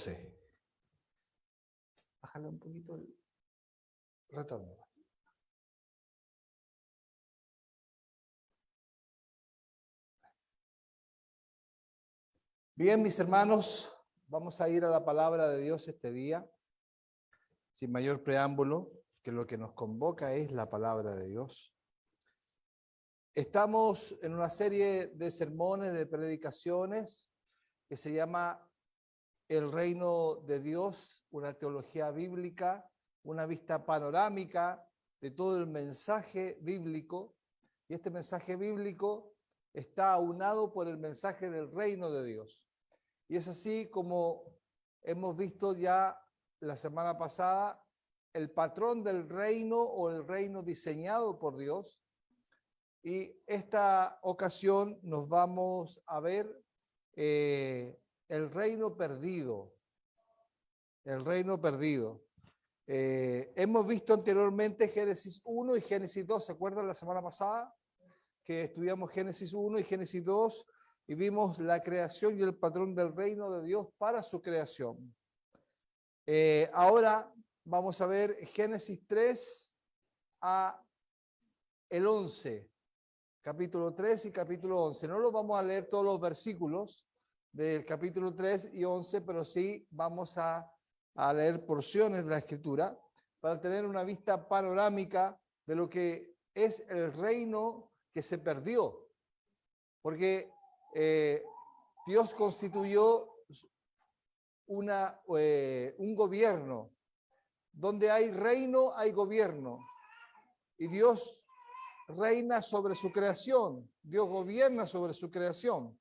Sí. Bájale un poquito el retorno. Bien, mis hermanos, vamos a ir a la palabra de Dios este día, sin mayor preámbulo, que lo que nos convoca es la palabra de Dios. Estamos en una serie de sermones, de predicaciones, que se llama El Reino de Dios, una teología bíblica, una vista panorámica de todo el mensaje bíblico, y este mensaje bíblico está aunado por el mensaje del reino de Dios. Y es así como hemos visto ya la semana pasada el patrón del reino o el reino diseñado por Dios. Y esta ocasión nos vamos a ver el reino perdido. El reino perdido. Hemos visto anteriormente Génesis 1 y Génesis 2. ¿Se acuerdan la semana pasada? Que estudiamos Génesis 1 y Génesis 2 y vimos la creación y el patrón del reino de Dios para su creación. Ahora vamos a ver Génesis 3 a el 11, capítulo 3 y capítulo 11. No los vamos a leer todos los versículos del capítulo 3 y 11, pero sí vamos a leer porciones de la Escritura para tener una vista panorámica de lo que es el reino que se perdió. Porque Dios constituyó un gobierno. Donde hay reino, hay gobierno. Y Dios reina sobre su creación. Dios gobierna sobre su creación.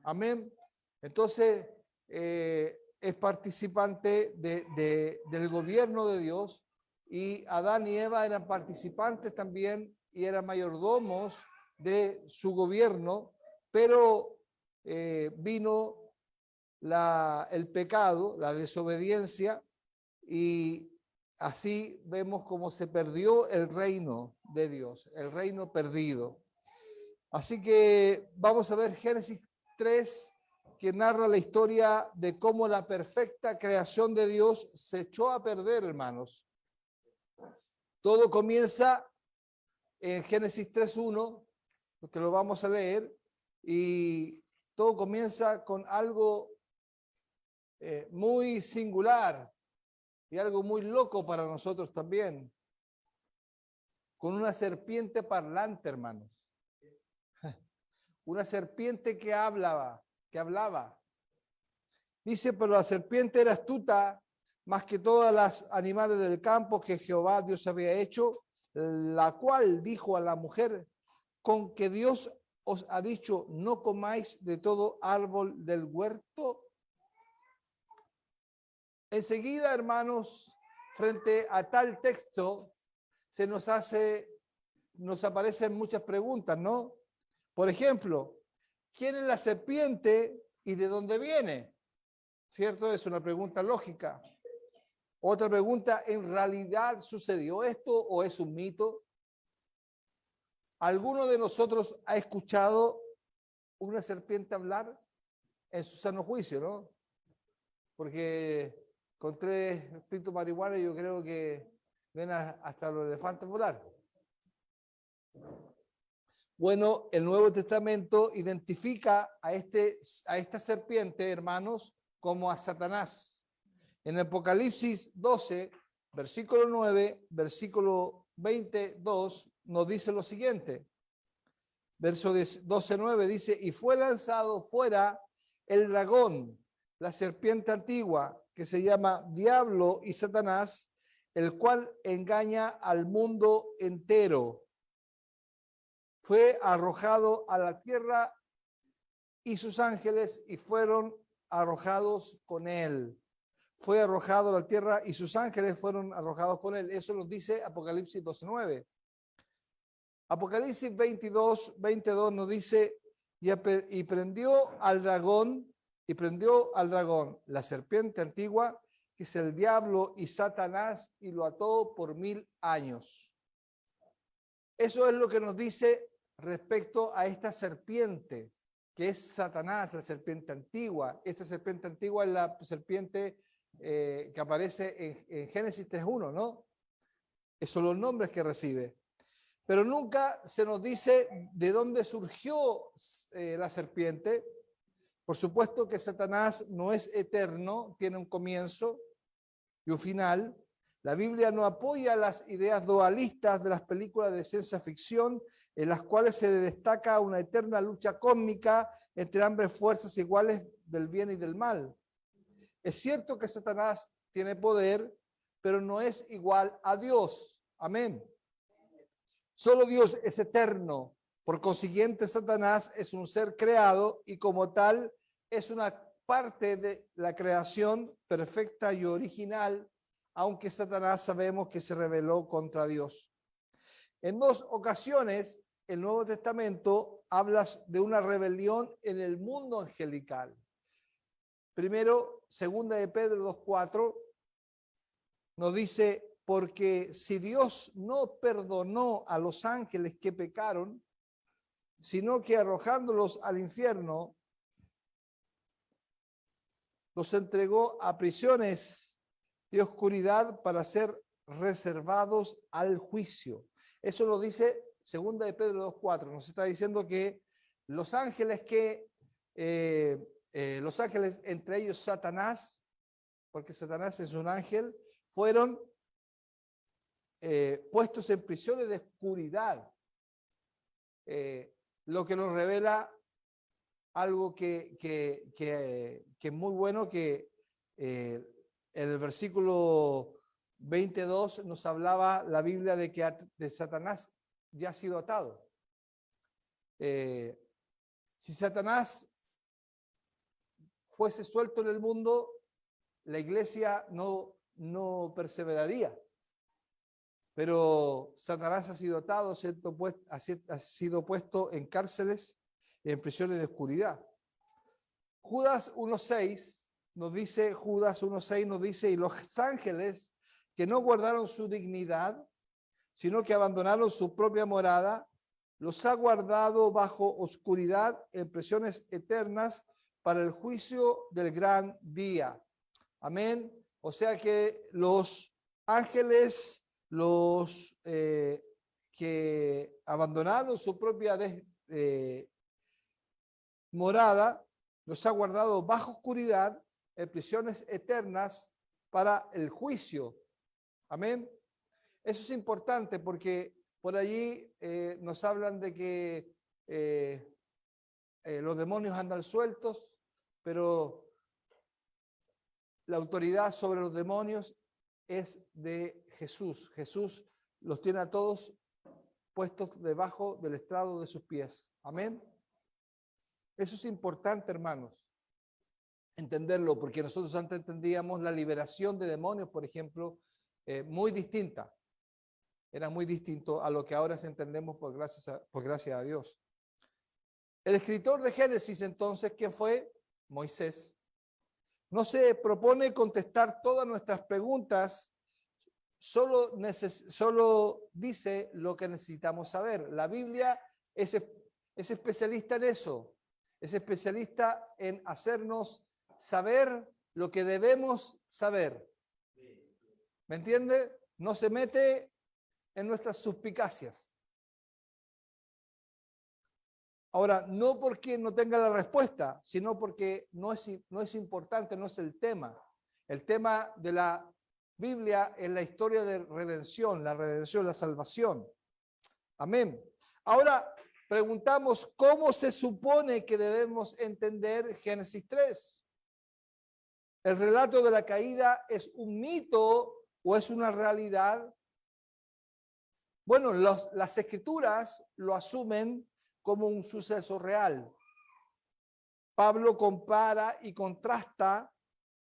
Amén. Entonces, es participante del gobierno de Dios. Y Adán y Eva eran participantes también y eran mayordomos de su gobierno, pero vino el pecado, la desobediencia, y así vemos cómo se perdió el reino de Dios, el reino perdido. Así que vamos a ver Génesis 3, que narra la historia de cómo la perfecta creación de Dios se echó a perder, hermanos. Todo comienza en Génesis 3:1, que lo vamos a leer, y todo comienza con algo muy singular y algo muy loco para nosotros también, con una serpiente parlante, hermanos. Una serpiente que hablaba. Dice, pero la serpiente era astuta más que todas las animales del campo que Jehová Dios había hecho, la cual dijo a la mujer, con que Dios os ha dicho, no comáis de todo árbol del huerto. Enseguida, hermanos, frente a tal texto, nos aparecen muchas preguntas, ¿no? Por ejemplo, ¿quién es la serpiente y de dónde viene? ¿Cierto? Es una pregunta lógica. Otra pregunta, ¿en realidad sucedió esto o es un mito? ¿Alguno de nosotros ha escuchado una serpiente hablar en su sano juicio, no? Porque con 3 espíritus marihuana yo creo que ven hasta los elefantes volar. Bueno, el Nuevo Testamento identifica a esta serpiente, hermanos, como a Satanás. En Apocalipsis 12, versículo 9, versículo 22, nos dice lo siguiente. Verso 12:9 dice, y fue lanzado fuera el dragón, la serpiente antigua, que se llama Diablo y Satanás, el cual engaña al mundo entero. Fue arrojado a la tierra y sus ángeles y fueron arrojados con él. Fue arrojado a la tierra y sus ángeles fueron arrojados con él. Eso nos dice Apocalipsis 12:9. Apocalipsis 22 nos dice, y prendió al dragón, la serpiente antigua, que es el diablo y Satanás, y lo ató por 1000 años. Eso es lo que nos dice respecto a esta serpiente. que es Satanás, la serpiente antigua. Esta serpiente antigua es la serpiente que aparece en Génesis 3:1, ¿no? Esos son los nombres que recibe. Pero nunca se nos dice de dónde surgió la serpiente. Por supuesto que Satanás no es eterno, tiene un comienzo y un final. La Biblia no apoya las ideas dualistas de las películas de ciencia ficción, en las cuales se destaca una eterna lucha cósmica entre ambas fuerzas iguales del bien y del mal. Es cierto que Satanás tiene poder, pero no es igual a Dios. Amén. Solo Dios es eterno. Por consiguiente, Satanás es un ser creado y como tal es una parte de la creación perfecta y original, aunque Satanás sabemos que se rebeló contra Dios. En 2 ocasiones, el Nuevo Testamento habla de una rebelión en el mundo angelical. Primero, 2 de Pedro 2:4, nos dice, porque si Dios no perdonó a los ángeles que pecaron, sino que arrojándolos al infierno, los entregó a prisiones de oscuridad para ser reservados al juicio. Eso lo dice 2 de Pedro 2:4. Nos está diciendo que los ángeles entre ellos Satanás, porque Satanás es un ángel, fueron puestos en prisiones de oscuridad. Lo que nos revela algo que es muy bueno, que en el versículo 22 nos hablaba la Biblia de que de Satanás ya ha sido atado. Si Satanás fuese suelto en el mundo, la iglesia no perseveraría. Pero Satanás ha sido atado, ha sido puesto en cárceles, en prisiones de oscuridad. Judas 1:6 nos dice, y los ángeles que no guardaron su dignidad, sino que abandonaron su propia morada, los ha guardado bajo oscuridad en prisiones eternas para el juicio del gran día. Amén. O sea que los ángeles, los que abandonaron su propia morada, los ha guardado bajo oscuridad en prisiones eternas para el juicio. Amén. Eso es importante porque por allí nos hablan de que los demonios andan sueltos, pero la autoridad sobre los demonios es de Jesús. Jesús los tiene a todos puestos debajo del estrado de sus pies. Amén. Eso es importante, hermanos, entenderlo, porque nosotros antes entendíamos la liberación de demonios, por ejemplo, muy distinta. Era muy distinto a lo que ahora entendemos por gracia a Dios. El escritor de Génesis, entonces, ¿quién fue? Moisés. No se propone contestar todas nuestras preguntas, solo dice lo que necesitamos saber. La Biblia es especialista en eso, es especialista en hacernos saber lo que debemos saber. ¿Me entiende? No se mete en nuestras suspicacias. Ahora, no porque no tenga la respuesta, sino porque no es importante, no es el tema. El tema de la Biblia es la historia de redención, la salvación. Amén. Ahora, preguntamos, ¿cómo se supone que debemos entender Génesis 3? ¿El relato de la caída es un mito o es una realidad? Bueno, las escrituras lo asumen como un suceso real. Pablo compara y contrasta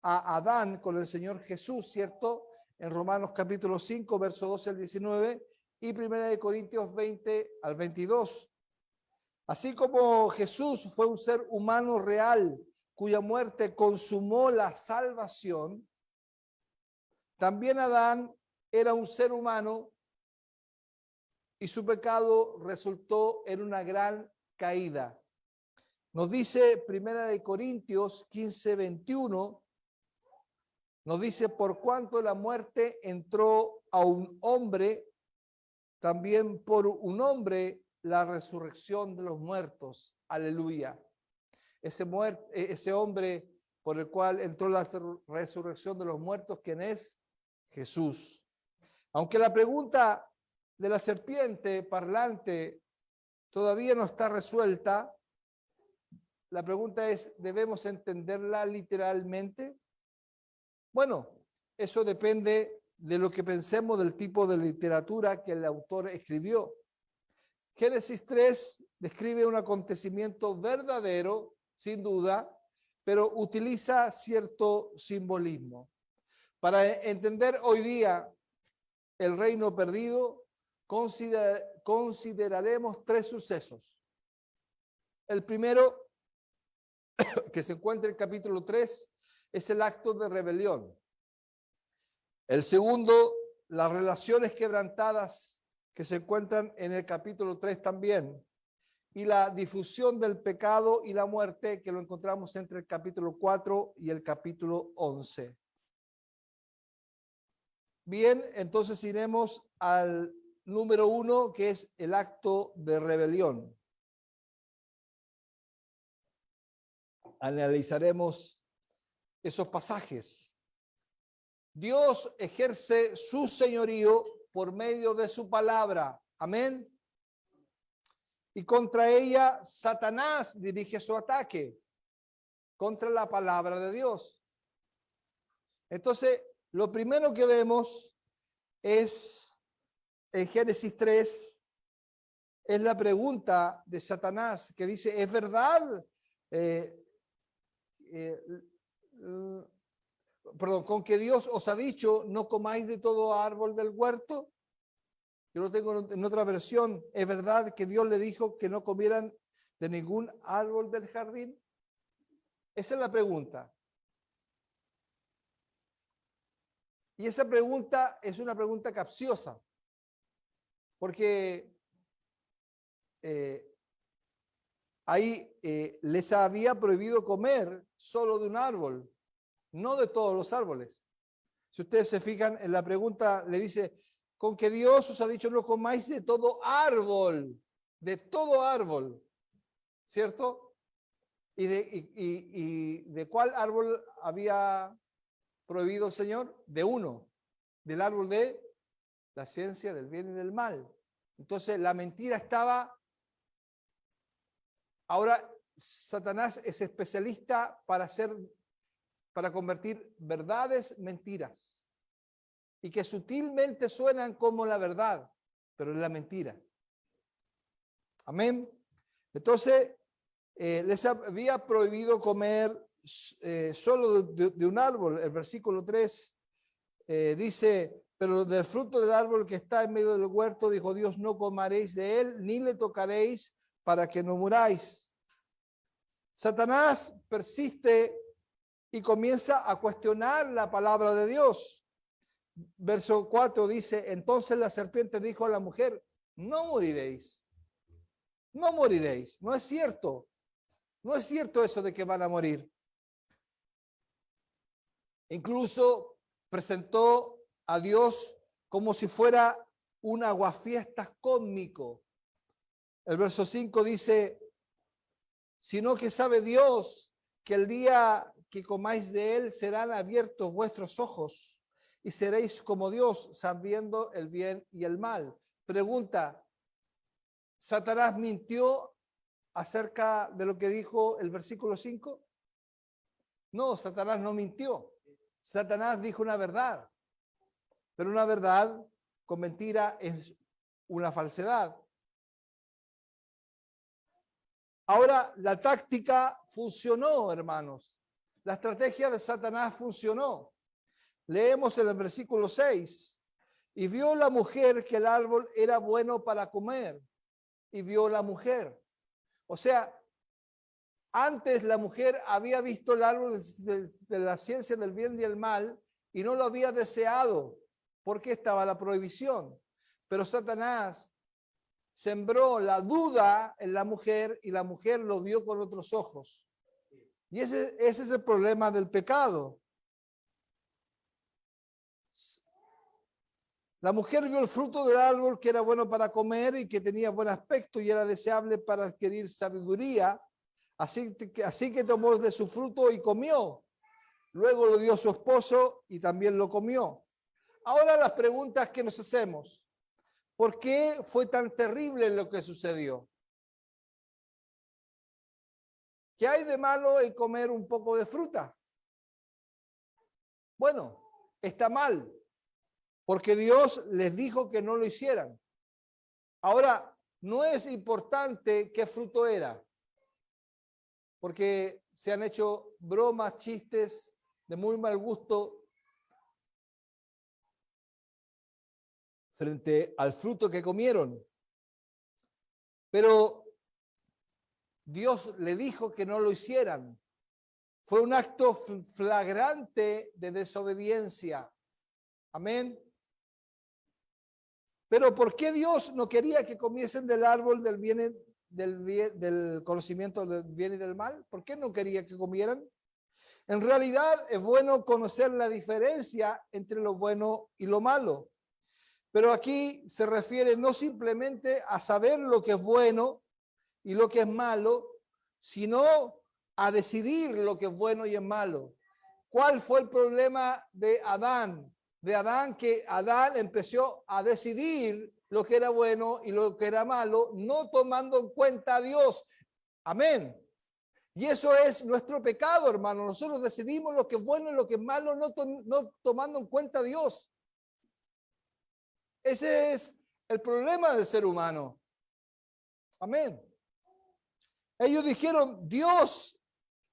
a Adán con el Señor Jesús, ¿cierto? En Romanos capítulo 5, verso 12 al 19 y 1 Corintios 20 al 22. Así como Jesús fue un ser humano real cuya muerte consumó la salvación, también Adán era un ser humano y su pecado resultó en una gran caída. Nos dice Primera de Corintios 15:21, nos dice, por cuanto la muerte entró a un hombre, también por un hombre la resurrección de los muertos. Aleluya. Ese hombre por el cual entró la resurrección de los muertos, ¿quién es? Jesús. Aunque la pregunta de la serpiente parlante todavía no está resuelta, la pregunta es, ¿debemos entenderla literalmente? Bueno, eso depende de lo que pensemos del tipo de literatura que el autor escribió. Génesis 3 describe un acontecimiento verdadero, sin duda, pero utiliza cierto simbolismo. Para entender hoy día el reino perdido, consideraremos 3 sucesos. El primero, que se encuentra en el capítulo 3, es el acto de rebelión. El segundo, las relaciones quebrantadas que se encuentran en el capítulo 3 también. Y la difusión del pecado y la muerte que lo encontramos entre el capítulo 4 y el capítulo 11. Bien, entonces iremos al número 1, que es el acto de rebelión. Analizaremos esos pasajes. Dios ejerce su señorío por medio de su palabra. Amén. Y contra ella Satanás dirige su ataque contra la palabra de Dios. Entonces, lo primero que vemos es en Génesis 3, es la pregunta de Satanás que dice, ¿es verdad? Con que Dios os ha dicho, no comáis de todo árbol del huerto. Yo lo tengo en otra versión. ¿Es verdad que Dios le dijo que no comieran de ningún árbol del jardín? Esa es la pregunta. Y esa pregunta es una pregunta capciosa, porque ahí les había prohibido comer solo de un árbol, no de todos los árboles. Si ustedes se fijan en la pregunta, le dice, con que Dios os ha dicho no comáis de todo árbol, ¿cierto? ¿Y de cuál árbol había prohibido el Señor? De uno, del árbol de la ciencia del bien y del mal. Entonces la mentira estaba. Ahora Satanás es especialista para convertir verdades en mentiras. Y que sutilmente suenan como la verdad, pero es la mentira. Amén. Entonces, les había prohibido comer solo de un árbol. El versículo 3 dice, pero del fruto del árbol que está en medio del huerto, dijo Dios, no comeréis de él, ni le tocaréis para que no muráis. Satanás persiste y comienza a cuestionar la palabra de Dios. Verso 4 dice, entonces la serpiente dijo a la mujer, no moriréis, no moriréis, no es cierto eso de que van a morir. Incluso presentó a Dios como si fuera un aguafiestas cósmico. El verso 5 dice, sino que sabe Dios que el día que comáis de él serán abiertos vuestros ojos y seréis como Dios, sabiendo el bien y el mal. Pregunta, ¿Satanás mintió acerca de lo que dijo el versículo 5? No, Satanás no mintió. Satanás dijo una verdad, pero una verdad con mentira es una falsedad. Ahora, la táctica funcionó, hermanos. La estrategia de Satanás funcionó. Leemos en el versículo 6, y vio la mujer que el árbol era bueno para comer, y vio la mujer. O sea, antes la mujer había visto el árbol de la ciencia del bien y el mal, y no lo había deseado, porque estaba la prohibición. Pero Satanás sembró la duda en la mujer y la mujer lo vio con otros ojos. Y ese es el problema del pecado. La mujer vio el fruto del árbol que era bueno para comer y que tenía buen aspecto y era deseable para adquirir sabiduría. Así que tomó de su fruto y comió. Luego lo dio a su esposo y también lo comió. Ahora las preguntas que nos hacemos. ¿Por qué fue tan terrible lo que sucedió? ¿Qué hay de malo en comer un poco de fruta? Bueno, está mal, porque Dios les dijo que no lo hicieran. Ahora, no es importante qué fruto era, porque se han hecho bromas, chistes de muy mal gusto frente al fruto que comieron. Pero Dios le dijo que no lo hicieran. Fue un acto flagrante de desobediencia. Amén. Pero ¿por qué Dios no quería que comiesen del árbol del conocimiento del bien y del mal? ¿Por qué no quería que comieran? En realidad es bueno conocer la diferencia entre lo bueno y lo malo. Pero aquí se refiere no simplemente a saber lo que es bueno y lo que es malo, sino a decidir lo que es bueno y es malo. ¿Cuál fue el problema de Adán? Que Adán empezó a decidir lo que era bueno y lo que era malo, no tomando en cuenta a Dios. Amén. Y eso es nuestro pecado, hermano. Nosotros decidimos lo que es bueno y lo que es malo, no tomando en cuenta a Dios. Ese es el problema del ser humano. Amén. Ellos dijeron, Dios,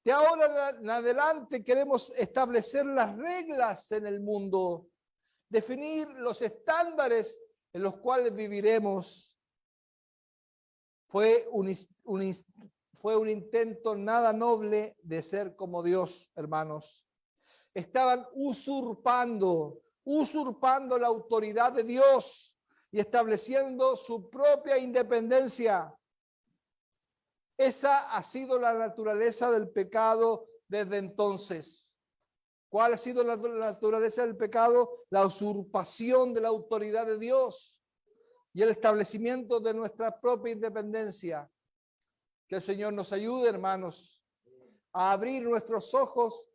de ahora en adelante queremos establecer las reglas en el mundo, definir los estándares en los cuales viviremos. Fue un intento nada noble de ser como Dios, hermanos. Estaban usurpando la autoridad de Dios y estableciendo su propia independencia. Esa ha sido la naturaleza del pecado desde entonces. ¿Cuál ha sido la naturaleza del pecado? La usurpación de la autoridad de Dios y el establecimiento de nuestra propia independencia. Que el Señor nos ayude, hermanos, a abrir nuestros ojos,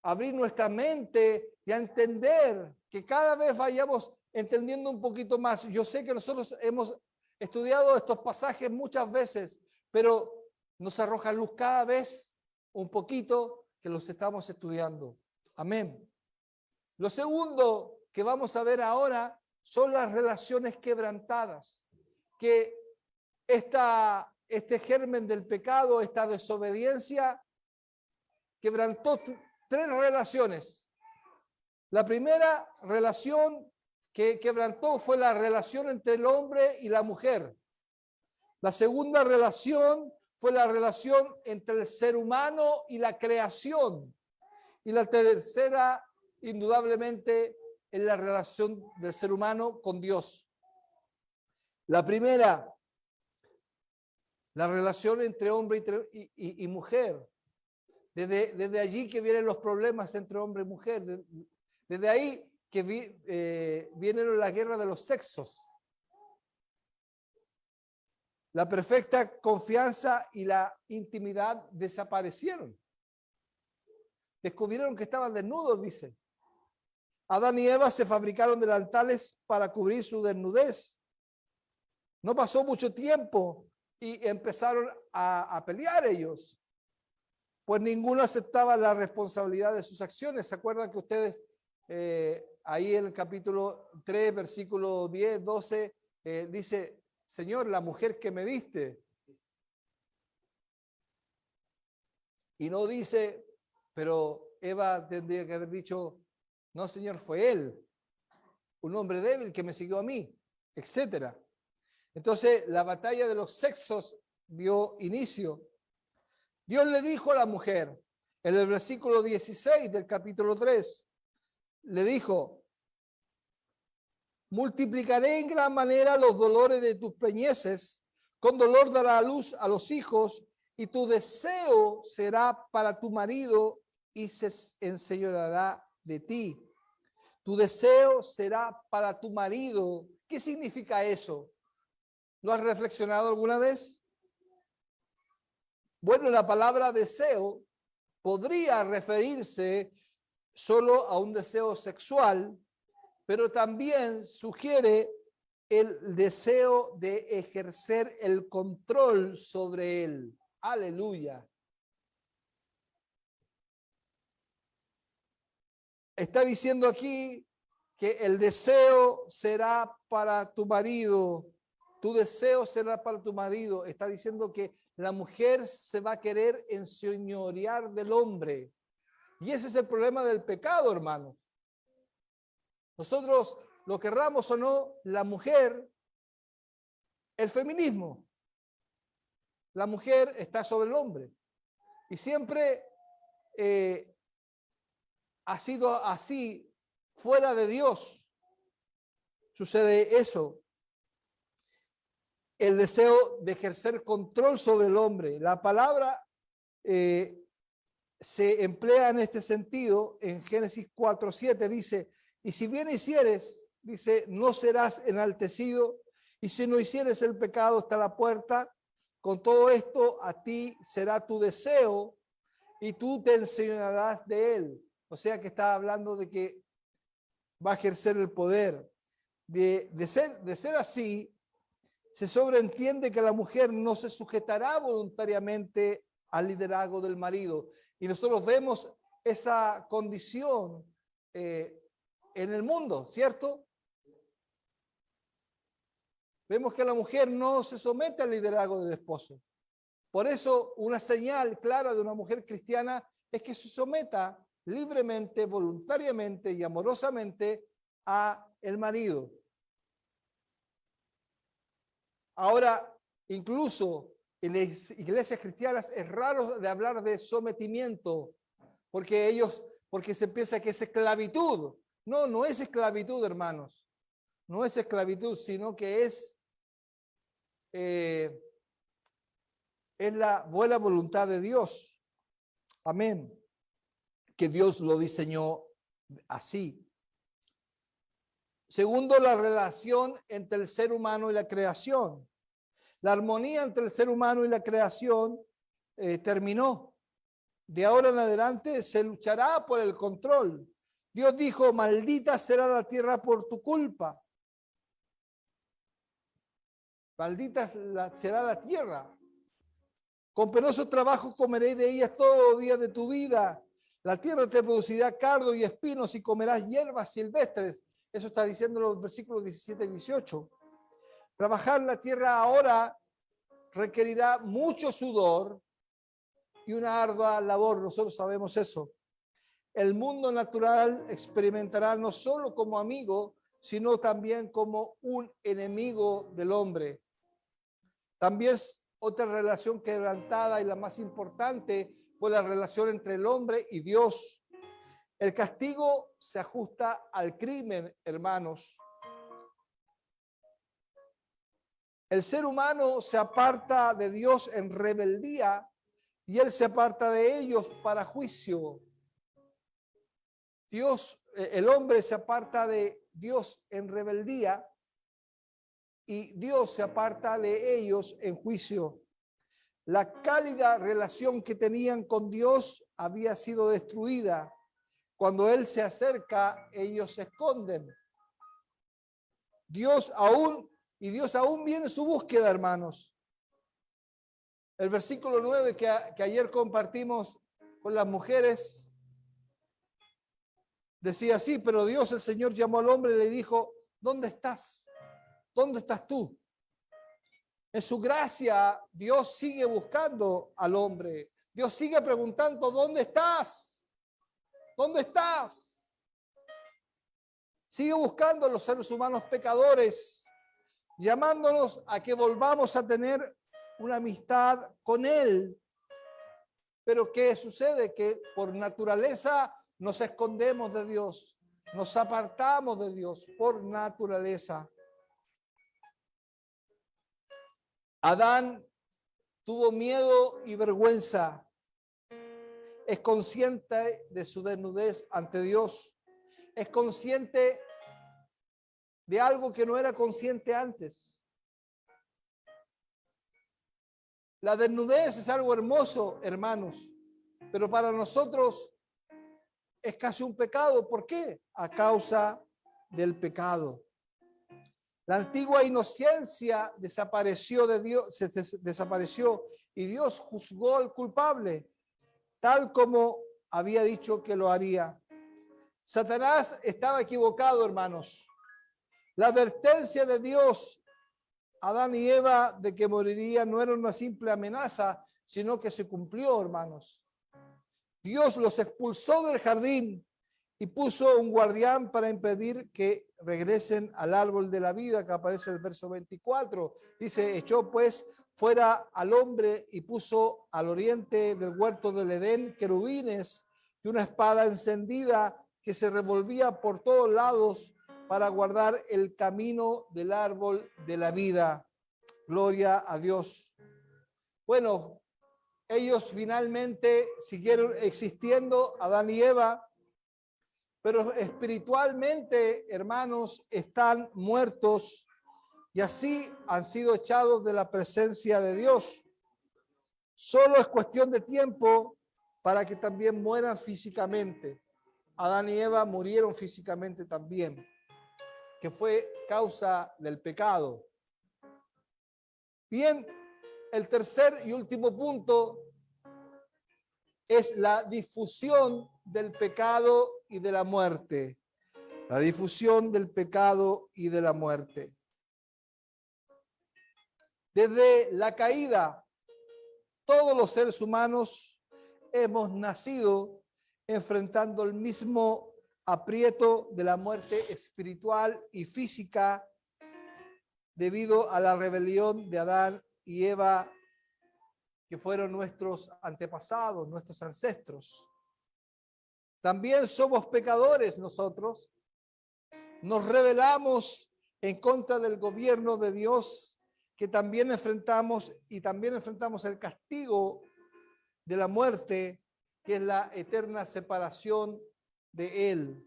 a abrir nuestra mente y a entender que cada vez vayamos entendiendo un poquito más. Yo sé que nosotros hemos estudiado estos pasajes muchas veces, pero nos arroja luz cada vez un poquito que los estamos estudiando. Amén. Lo segundo que vamos a ver ahora son las relaciones quebrantadas, que este germen del pecado, esta desobediencia, quebrantó tres relaciones. La primera relación que quebrantó fue la relación entre el hombre y la mujer. La segunda relación fue la relación entre el ser humano y la creación. Y la tercera, indudablemente, es la relación del ser humano con Dios. La primera, la relación entre hombre y mujer. Desde allí que vienen los problemas entre hombre y mujer. Desde ahí que viene la guerra de los sexos. La perfecta confianza y la intimidad desaparecieron. Descubrieron que estaban desnudos, dice. Adán y Eva se fabricaron delantales para cubrir su desnudez. No pasó mucho tiempo y empezaron a pelear ellos, pues ninguno aceptaba la responsabilidad de sus acciones. ¿Se acuerdan que ustedes ahí en el capítulo 3, versículo 10, 12, dice, Señor, la mujer que me diste? Y no dice, pero Eva tendría que haber dicho, no, Señor, fue él, un hombre débil que me siguió a mí, etcétera. Entonces, la batalla de los sexos dio inicio. Dios le dijo a la mujer, en el versículo 16 del capítulo 3, le dijo, multiplicaré en gran manera los dolores de tus preñeces, con dolor dará a luz a los hijos, y tu deseo será para tu marido y se enseñoreará de ti. Tu deseo será para tu marido. ¿Qué significa eso? ¿Lo has reflexionado alguna vez? Bueno, la palabra deseo podría referirse solo a un deseo sexual, pero también sugiere el deseo de ejercer el control sobre él. Aleluya. Está diciendo aquí que el deseo será para tu marido. Tu deseo será para tu marido. Está diciendo que la mujer se va a querer enseñorear del hombre. Y ese es el problema del pecado, hermano. Nosotros, lo querramos o no, la mujer, el feminismo, la mujer está sobre el hombre. Y siempre ha sido así, fuera de Dios. Sucede eso. El deseo de ejercer control sobre el hombre. La palabra se emplea en este sentido en Génesis 4:7. Dice, y si bien hicieres, dice, no serás enaltecido, y si no hicieres el pecado está a la puerta. Con todo esto a ti será tu deseo y tú te enseñarás de él. O sea que está hablando de que va a ejercer el poder. De ser así, se sobreentiende que la mujer no se sujetará voluntariamente al liderazgo del marido. Y nosotros vemos esa condición en el mundo, ¿cierto? Vemos que la mujer no se somete al liderazgo del esposo. Por eso, una señal clara de una mujer cristiana es que se someta libremente, voluntariamente y amorosamente a el marido. Ahora, incluso en las iglesias cristianas es raro de hablar de sometimiento, porque se piensa que es esclavitud. No, no es esclavitud, hermanos. No es esclavitud, sino que es la buena voluntad de Dios. Amén. Que Dios lo diseñó así. Segundo, la relación entre el ser humano y la creación. La armonía entre el ser humano y la creación terminó. De ahora en adelante se luchará por el control. Dios dijo, maldita será la tierra por tu culpa. Maldita será la tierra. Con penoso trabajo comeréis de ellas todos los días de tu vida. La tierra te producirá cardo y espinos y comerás hierbas silvestres. Eso está diciendo los versículos 17 y 18. Trabajar la tierra ahora requerirá mucho sudor y una ardua labor. Nosotros sabemos eso. El mundo natural experimentará no solo como amigo, sino también como un enemigo del hombre. También otra relación quebrantada y la más importante fue la relación entre el hombre y Dios. El castigo se ajusta al crimen, hermanos. El ser humano se aparta de Dios en rebeldía y él se aparta de ellos para juicio. El hombre se aparta de Dios en rebeldía y Dios se aparta de ellos en juicio. La cálida relación que tenían con Dios había sido destruida. Cuando Él se acerca, ellos se esconden. Dios aún viene en su búsqueda, hermanos. El versículo 9 que ayer compartimos con las mujeres decía así, pero Dios, el Señor, llamó al hombre y le dijo, ¿dónde estás? ¿Dónde estás tú? En su gracia, Dios sigue buscando al hombre. Dios sigue preguntando, ¿dónde estás? ¿Dónde estás? Sigue buscando a los seres humanos pecadores, llamándonos a que volvamos a tener una amistad con Él. Pero ¿qué sucede? Que por naturaleza nos escondemos de Dios. Nos apartamos de Dios por naturaleza. Adán tuvo miedo y vergüenza. Es consciente de su desnudez ante Dios. Es consciente de algo que no era consciente antes. La desnudez es algo hermoso, hermanos, pero para nosotros es casi un pecado. ¿Por qué? A causa del pecado. La antigua inocencia desapareció de Dios, desapareció y Dios juzgó al culpable, tal como había dicho que lo haría. Satanás estaba equivocado, hermanos. La advertencia de Dios a Adán y Eva de que morirían no era una simple amenaza, sino que se cumplió, hermanos. Dios los expulsó del jardín y puso un guardián para impedir que regresen al árbol de la vida, que aparece en el verso 24. Dice, echó pues fuera al hombre y puso al oriente del huerto del Edén querubines y una espada encendida que se revolvía por todos lados para guardar el camino del árbol de la vida. Gloria a Dios. Bueno, ellos finalmente siguieron existiendo, Adán y Eva, pero espiritualmente, hermanos, están muertos y así han sido echados de la presencia de Dios. Solo es cuestión de tiempo para que también mueran físicamente. Adán y Eva murieron físicamente también, que fue causa del pecado. Bien, el tercer y último punto es la difusión del pecado y de la muerte. La difusión del pecado y de la muerte. Desde la caída, todos los seres humanos hemos nacido enfrentando el mismo aprieto de la muerte espiritual y física debido a la rebelión de Adán y Eva, que fueron nuestros antepasados, nuestros ancestros. También somos pecadores nosotros. Nos rebelamos en contra del gobierno de Dios, que también enfrentamos, y también enfrentamos el castigo de la muerte, que es la eterna separación de Él.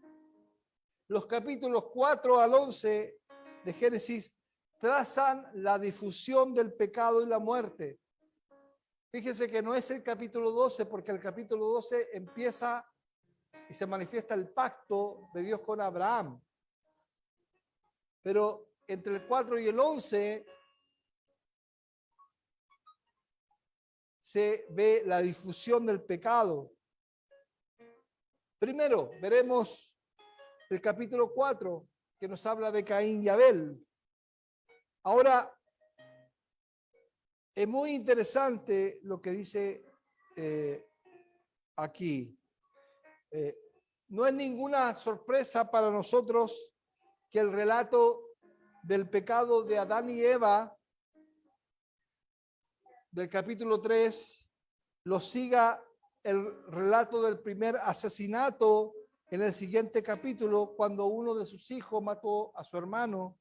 Los capítulos 4 al 11 de Génesis trazan la difusión del pecado y la muerte. Fíjese que no es el capítulo 12, porque el capítulo 12 empieza y se manifiesta el pacto de Dios con Abraham. Pero entre el 4 y el 11 se ve la difusión del pecado. Primero, veremos el capítulo 4, que nos habla de Caín y Abel. Ahora, es muy interesante lo que dice aquí. No es ninguna sorpresa para nosotros que el relato del pecado de Adán y Eva del capítulo 3 lo siga el relato del primer asesinato en el siguiente capítulo, cuando uno de sus hijos mató a su hermano.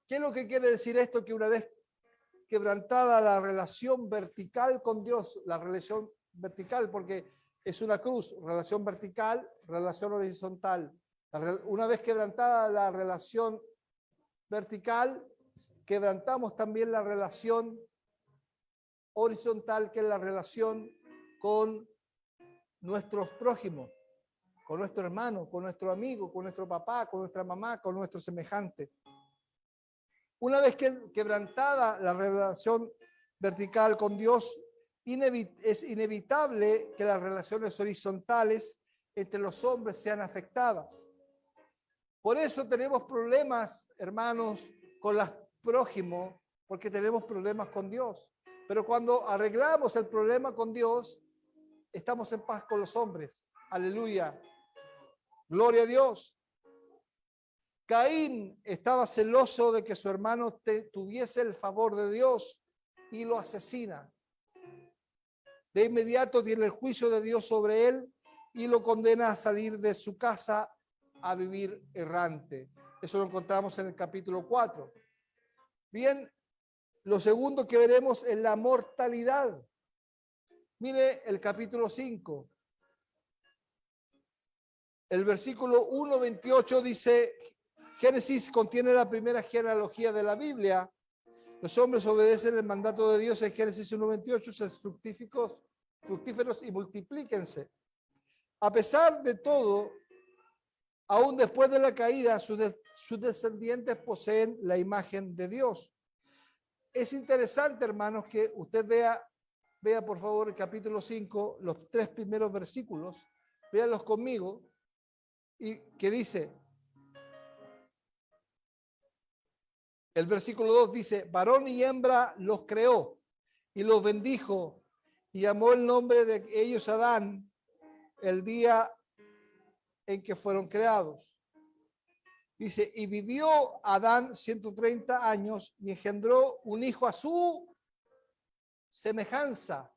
¿Qué es lo que quiere decir esto? Que una vez quebrantada la relación vertical con Dios, la relación vertical, porque es una cruz, relación vertical, relación horizontal. Una vez quebrantada la relación vertical, quebrantamos también la relación horizontal, que es la relación con nuestros prójimos, con nuestro hermano, con nuestro amigo, con nuestro papá, con nuestra mamá, con nuestro semejante. Una vez quebrantada la relación vertical con Dios, es inevitable que las relaciones horizontales entre los hombres sean afectadas. Por eso tenemos problemas, hermanos, con los prójimos, porque tenemos problemas con Dios. Pero cuando arreglamos el problema con Dios, estamos en paz con los hombres. Aleluya. Gloria a Dios. Caín estaba celoso de que su hermano tuviese el favor de Dios y lo asesina. De inmediato tiene el juicio de Dios sobre él y lo condena a salir de su casa a vivir errante. Eso lo encontramos en el capítulo 4. Bien, lo segundo que veremos es la mortalidad. Mire el capítulo 5. El versículo 1:28 dice, Génesis contiene la primera genealogía de la Biblia. Los hombres obedecen el mandato de Dios en Génesis 1:28, sean fructíferos y multiplíquense. A pesar de todo, aún después de la caída, sus descendientes poseen la imagen de Dios. Es interesante, hermanos, que usted vea por favor el capítulo 5, los 3 primeros versículos, véanlos conmigo, y que dice, el versículo 2 dice, varón y hembra los creó y los bendijo y llamó el nombre de ellos Adán el día en que fueron creados. Dice, y vivió Adán 130 años y engendró un hijo a su semejanza.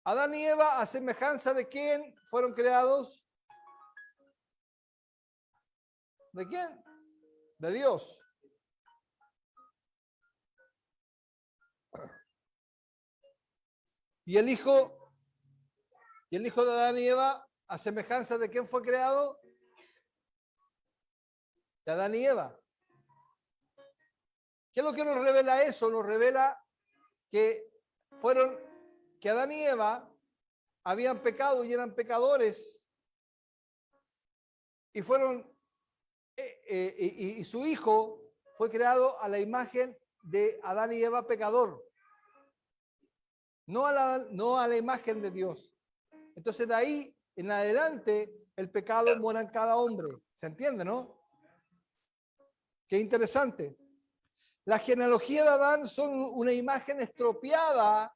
Adán y Eva, a semejanza de quién fueron creados. ¿De quién? De Dios. Y el hijo de Adán y Eva, a semejanza de quién fue creado. De Adán y Eva. ¿Qué es lo que nos revela eso? Nos revela que Adán y Eva habían pecado y eran pecadores y y su hijo fue creado a la imagen de Adán y Eva pecador, no a la imagen de Dios. Entonces de ahí en adelante el pecado mora en cada hombre. ¿Se entiende, no? Qué interesante. La genealogía de Adán son una imagen estropeada,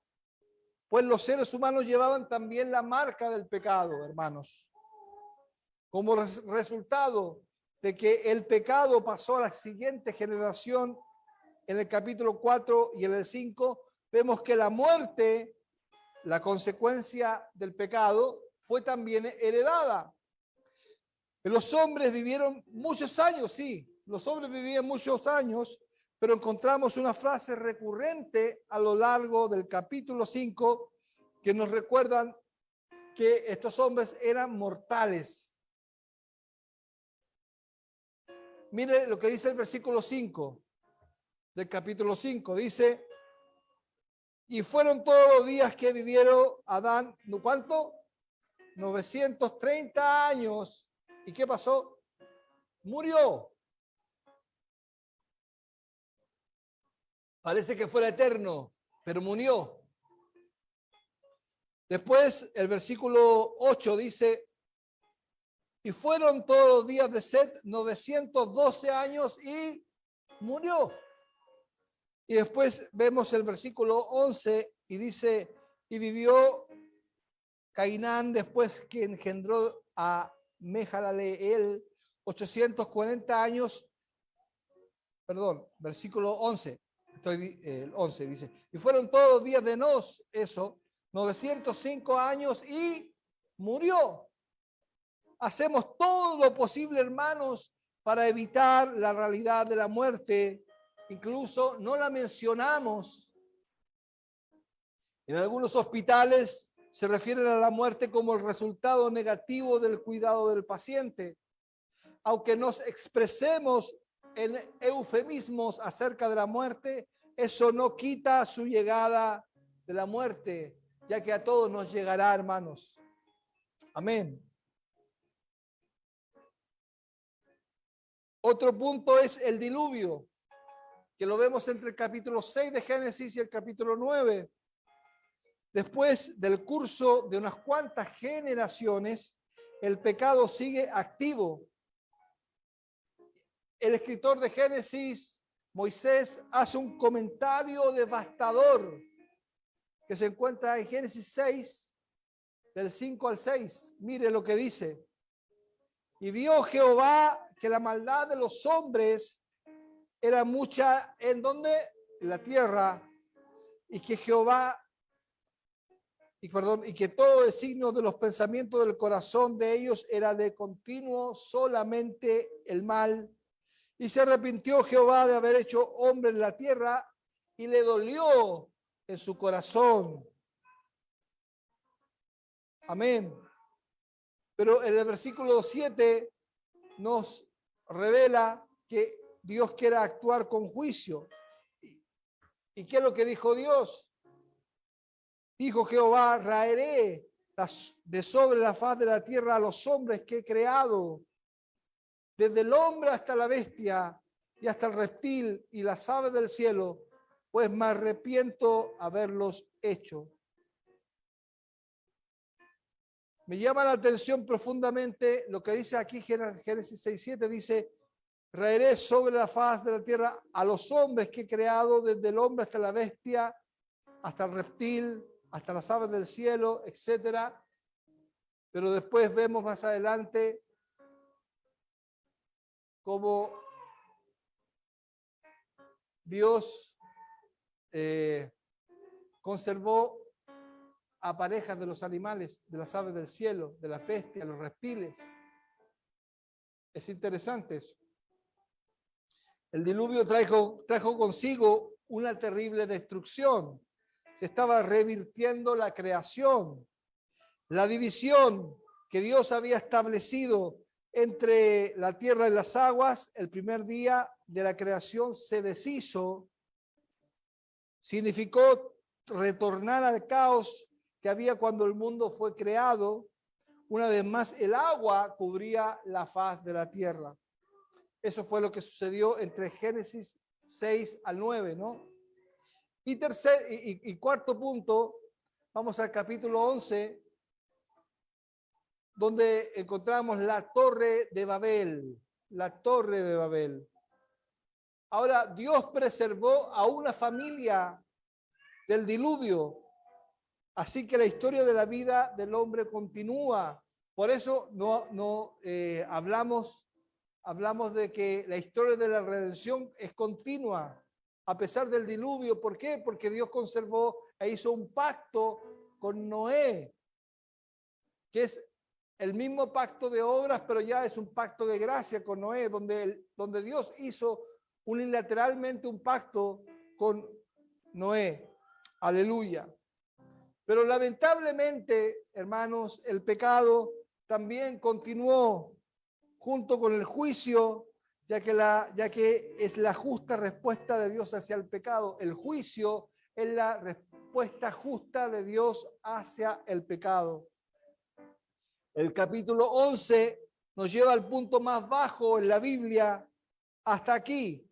pues los seres humanos llevaban también la marca del pecado, hermanos. Como resultado de que el pecado pasó a la siguiente generación, en el capítulo 4 y en el 5, vemos que la muerte, la consecuencia del pecado, fue también heredada. Los hombres vivieron muchos años, sí, los hombres vivían muchos años, pero encontramos una frase recurrente a lo largo del capítulo 5 que nos recuerdan que estos hombres eran mortales. Mire lo que dice el versículo 5 del capítulo 5. Dice, y fueron todos los días que vivieron Adán, ¿cuánto? 930 años. ¿Y qué pasó? Murió. Parece que fuera eterno, pero murió. Después el versículo 8 dice, y fueron todos los días de Set 912 años y murió. Y después vemos el versículo 11 y dice, y vivió Cainán después que engendró a Mehalaleel 840 años, perdón, versículo 11. El 11 dice, y fueron todos los días de Nos, 905 años y murió. Hacemos todo lo posible, hermanos, para evitar la realidad de la muerte. Incluso no la mencionamos. En algunos hospitales se refieren a la muerte como el resultado negativo del cuidado del paciente. Aunque nos expresemos en eufemismos acerca de la muerte, eso no quita su llegada de la muerte, ya que a todos nos llegará, hermanos. Amén. Otro punto es el diluvio, que lo vemos entre el capítulo 6 de Génesis y el capítulo 9. Después del curso de unas cuantas generaciones, el pecado sigue activo. El escritor de Génesis, Moisés, hace un comentario devastador que se encuentra en Génesis 6, del 5 al 6. Mire lo que dice. Y vio Jehová que la maldad de los hombres era mucha, ¿en dónde? En la tierra, y que Jehová y que todo designio de los pensamientos del corazón de ellos era de continuo solamente el mal. Y se arrepintió Jehová de haber hecho hombre en la tierra y le dolió en su corazón. Amén. Pero en el versículo 7 nos revela que Dios quiere actuar con juicio. ¿Y qué es lo que dijo Dios? Dijo Jehová, raeré de sobre la faz de la tierra a los hombres que he creado, desde el hombre hasta la bestia y hasta el reptil y las aves del cielo, pues me arrepiento haberlos hecho. Me llama la atención profundamente lo que dice aquí Génesis 6:7, dice, raeré sobre la faz de la tierra a los hombres que he creado, desde el hombre hasta la bestia, hasta el reptil, hasta las aves del cielo, etcétera. Pero después vemos más adelante cómo Dios conservó a parejas de los animales, de las aves del cielo, de las bestias, los reptiles. Es interesante eso. El diluvio trajo consigo una terrible destrucción. Se estaba revirtiendo la creación. La división que Dios había establecido entre la tierra y las aguas, el primer día de la creación se deshizo. Significó retornar al caos que había cuando el mundo fue creado. Una vez más, el agua cubría la faz de la tierra. Eso fue lo que sucedió entre Génesis 6 al 9, ¿no? Y cuarto punto, vamos al capítulo 11, donde encontramos la Torre de Babel. La Torre de Babel. Ahora, Dios preservó a una familia del diluvio. Así que la historia de la vida del hombre continúa. Por eso hablamos de que la historia de la redención es continua, a pesar del diluvio. ¿Por qué? Porque Dios conservó e hizo un pacto con Noé, que es el mismo pacto de obras, pero ya es un pacto de gracia con Noé, donde Dios hizo unilateralmente un pacto con Noé. Aleluya. Pero lamentablemente, hermanos, el pecado también continuó junto con el juicio, ya que es la justa respuesta de Dios hacia el pecado. El juicio es la respuesta justa de Dios hacia el pecado. El capítulo 11 nos lleva al punto más bajo en la Biblia hasta aquí,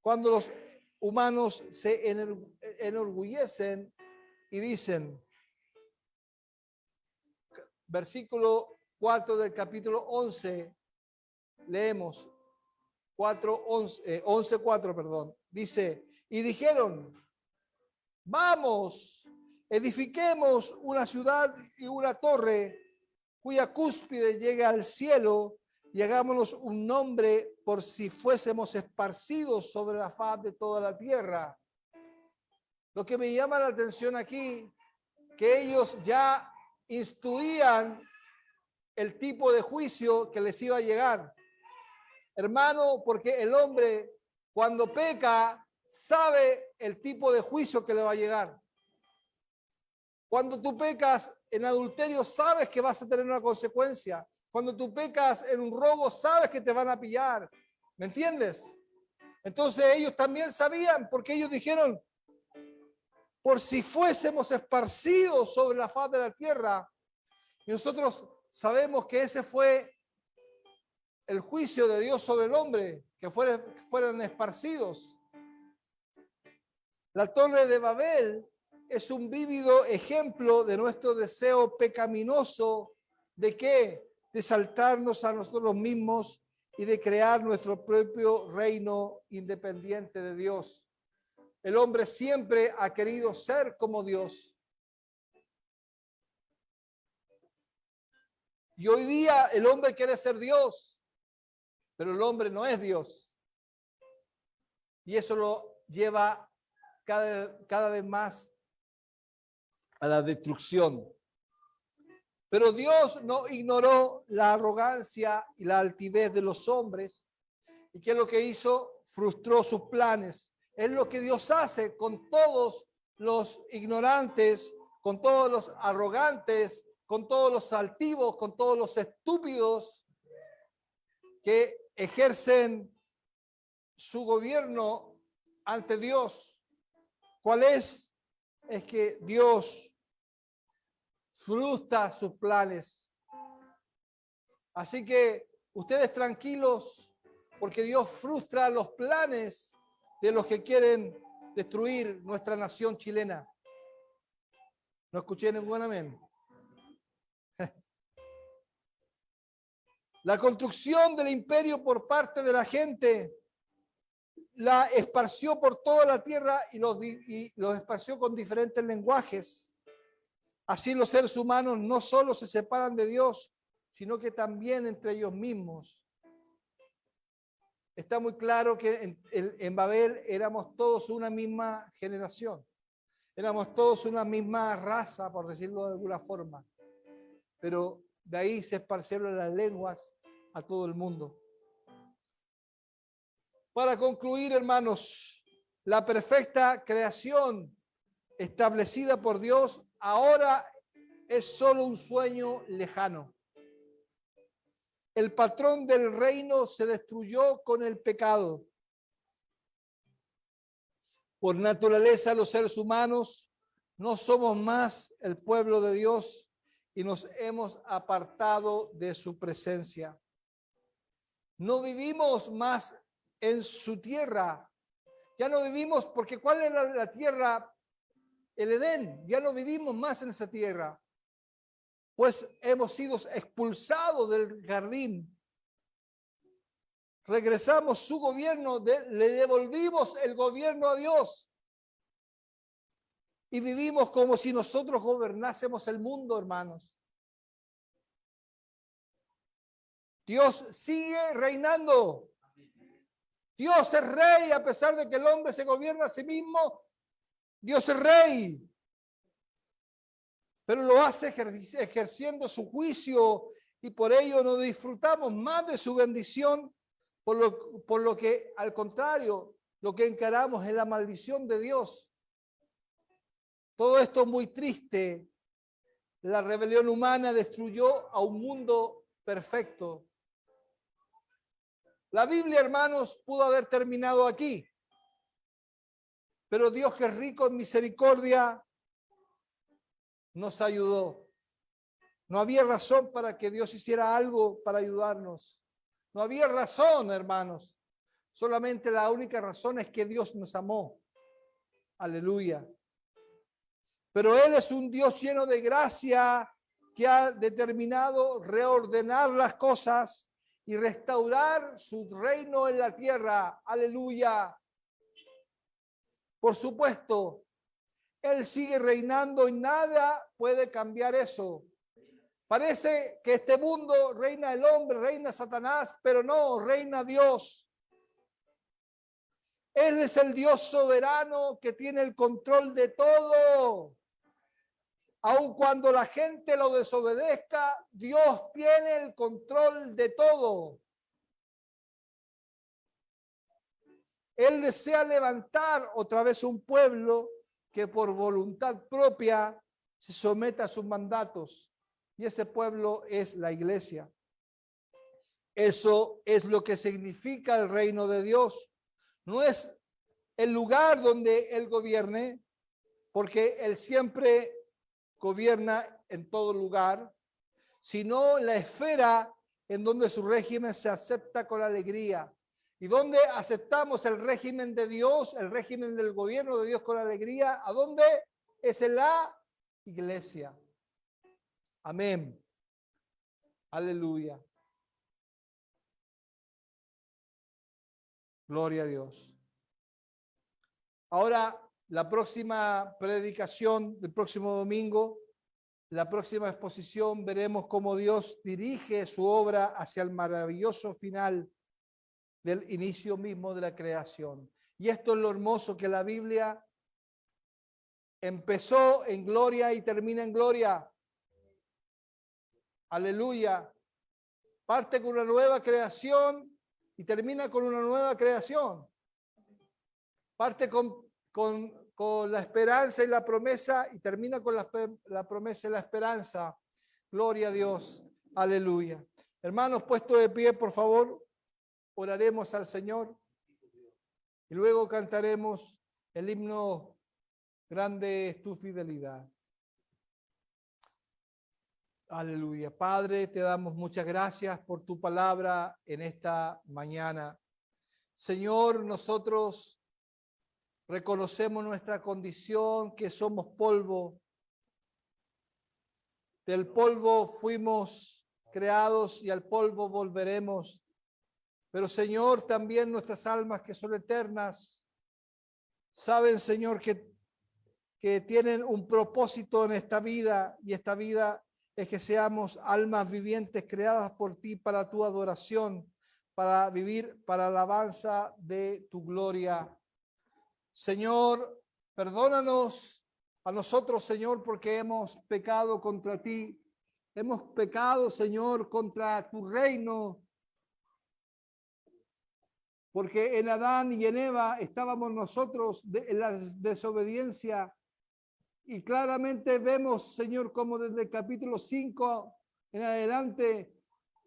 cuando los humanos se enorgullecen y dicen, versículo 4 del capítulo 11, leemos 11:4, perdón, dice, y dijeron, vamos, edifiquemos una ciudad y una torre cuya cúspide llegue al cielo y hagámonos un nombre por si fuésemos esparcidos sobre la faz de toda la tierra. Lo que me llama la atención aquí, que ellos ya instruían el tipo de juicio que les iba a llegar. Hermano, porque el hombre cuando peca sabe el tipo de juicio que le va a llegar. Cuando tú pecas en adulterio sabes que vas a tener una consecuencia. Cuando tú pecas en un robo sabes que te van a pillar. ¿Me entiendes? Entonces ellos también sabían, porque ellos dijeron, por si fuésemos esparcidos sobre la faz de la tierra. Y nosotros sabemos que ese fue el juicio de Dios sobre el hombre, que fueran esparcidos. La Torre de Babel es un vívido ejemplo de nuestro deseo pecaminoso de ¿qué? De saltarnos a nosotros mismos y de crear nuestro propio reino independiente de Dios. El hombre siempre ha querido ser como Dios. Y hoy día el hombre quiere ser Dios, pero el hombre no es Dios. Y eso lo lleva cada vez más a la destrucción. Pero Dios no ignoró la arrogancia y la altivez de los hombres. ¿Y qué es lo que hizo? Frustró sus planes. Es lo que Dios hace con todos los ignorantes, con todos los arrogantes, con todos los altivos, con todos los estúpidos que ejercen su gobierno ante Dios. ¿Cuál es? Es que Dios frustra sus planes. Así que ustedes tranquilos, porque Dios frustra los planes de los que quieren destruir nuestra nación chilena. No escuché ningún amén. La construcción del imperio por parte de la gente la esparció por toda la tierra y los esparció con diferentes lenguajes. Así los seres humanos no solo se separan de Dios, sino que también entre ellos mismos. Está muy claro que en Babel éramos todos una misma generación. Éramos todos una misma raza, por decirlo de alguna forma. Pero de ahí se esparcieron las lenguas a todo el mundo. Para concluir, hermanos, la perfecta creación establecida por Dios ahora es solo un sueño lejano. El patrón del reino se destruyó con el pecado. Por naturaleza, los seres humanos no somos más el pueblo de Dios y nos hemos apartado de su presencia. No vivimos más en su tierra. Ya no vivimos, porque ¿cuál era la tierra? El Edén. Ya no vivimos más en esa tierra. Pues hemos sido expulsados del jardín. Regresamos su gobierno, le devolvimos el gobierno a Dios. Y vivimos como si nosotros gobernásemos el mundo, hermanos. Dios sigue reinando. Dios es rey, a pesar de que el hombre se gobierna a sí mismo. Dios es rey. Pero lo hace ejerciendo su juicio y por ello no disfrutamos más de su bendición, por lo que, al contrario, lo que encaramos es la maldición de Dios. Todo esto es muy triste. La rebelión humana destruyó a un mundo perfecto. La Biblia, hermanos, pudo haber terminado aquí. Pero Dios, que es rico en misericordia, nos ayudó. No había razón para que Dios hiciera algo para ayudarnos. No había razón, hermanos. Solamente la única razón es que Dios nos amó. Aleluya. Pero Él es un Dios lleno de gracia que ha determinado reordenar las cosas y restaurar su reino en la tierra. Aleluya. Por supuesto, Él sigue reinando y nada puede cambiar eso. Parece que este mundo reina el hombre, reina Satanás, pero no, reina Dios. Él es el Dios soberano que tiene el control de todo. Aun cuando la gente lo desobedezca, Dios tiene el control de todo. Él desea levantar otra vez un pueblo que por voluntad propia se someta a sus mandatos. Y ese pueblo es la iglesia. Eso es lo que significa el reino de Dios. No es el lugar donde Él gobierne, porque Él siempre gobierna en todo lugar, sino la esfera en donde su régimen se acepta con alegría. ¿Y dónde aceptamos el régimen de Dios, el régimen del gobierno de Dios con alegría? ¿A dónde? Es en la iglesia. Amén. Aleluya. Gloria a Dios. Ahora, la próxima predicación del próximo domingo, la próxima exposición, veremos cómo Dios dirige su obra hacia el maravilloso final del inicio mismo de la creación. Y esto es lo hermoso, que la Biblia empezó en gloria y termina en gloria. Aleluya. Parte con una nueva creación y termina con una nueva creación. Parte con la esperanza y la promesa y termina con la promesa y la esperanza. Gloria a Dios. Aleluya. Hermanos, puesto de pie, por favor, oraremos al Señor y luego cantaremos el himno Grande es tu fidelidad. Aleluya. Padre, te damos muchas gracias por tu palabra en esta mañana. Señor, nosotros reconocemos nuestra condición, que somos polvo. Del polvo fuimos creados y al polvo volveremos. Pero Señor, también nuestras almas que son eternas, saben, Señor, que tienen un propósito en esta vida, y esta vida es que seamos almas vivientes creadas por ti para tu adoración, para vivir para la alabanza de tu gloria. Señor, perdónanos a nosotros, Señor, porque hemos pecado contra ti. Hemos pecado, Señor, contra tu reino. Porque en Adán y en Eva estábamos nosotros en la desobediencia. Y claramente vemos, Señor, como desde el capítulo 5 en adelante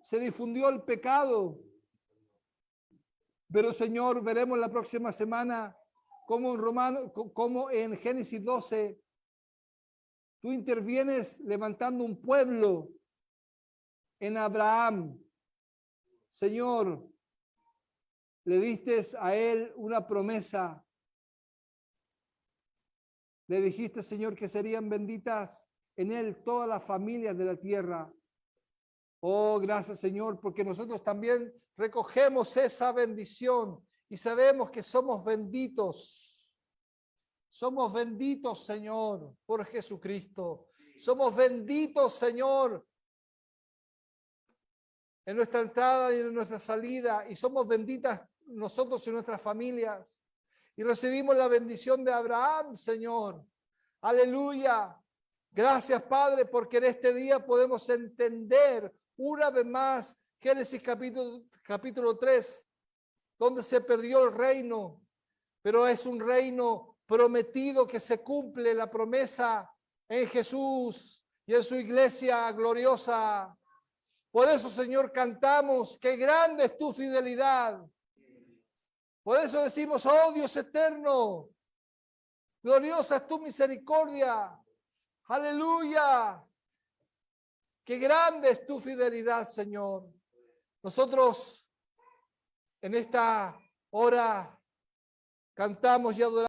se difundió el pecado. Pero, Señor, veremos la próxima semana como en Génesis 12 tú intervienes levantando un pueblo en Abraham. Señor, le diste a él una promesa. Le dijiste, Señor, que serían benditas en él todas las familias de la tierra. Oh, gracias, Señor, porque nosotros también recogemos esa bendición y sabemos que somos benditos. Somos benditos, Señor, por Jesucristo. Somos benditos, Señor, en nuestra entrada y en nuestra salida. Y somos benditas nosotros y nuestras familias. Y recibimos la bendición de Abraham, Señor. Aleluya. Gracias, Padre, porque en este día podemos entender una vez más Génesis capítulo 3, donde se perdió el reino, pero es un reino prometido que se cumple la promesa en Jesús y en su iglesia gloriosa. Por eso, Señor, cantamos, qué grande es tu fidelidad. Por eso decimos, oh Dios eterno, gloriosa es tu misericordia. Aleluya. Qué grande es tu fidelidad, Señor. Nosotros en esta hora cantamos y adoramos.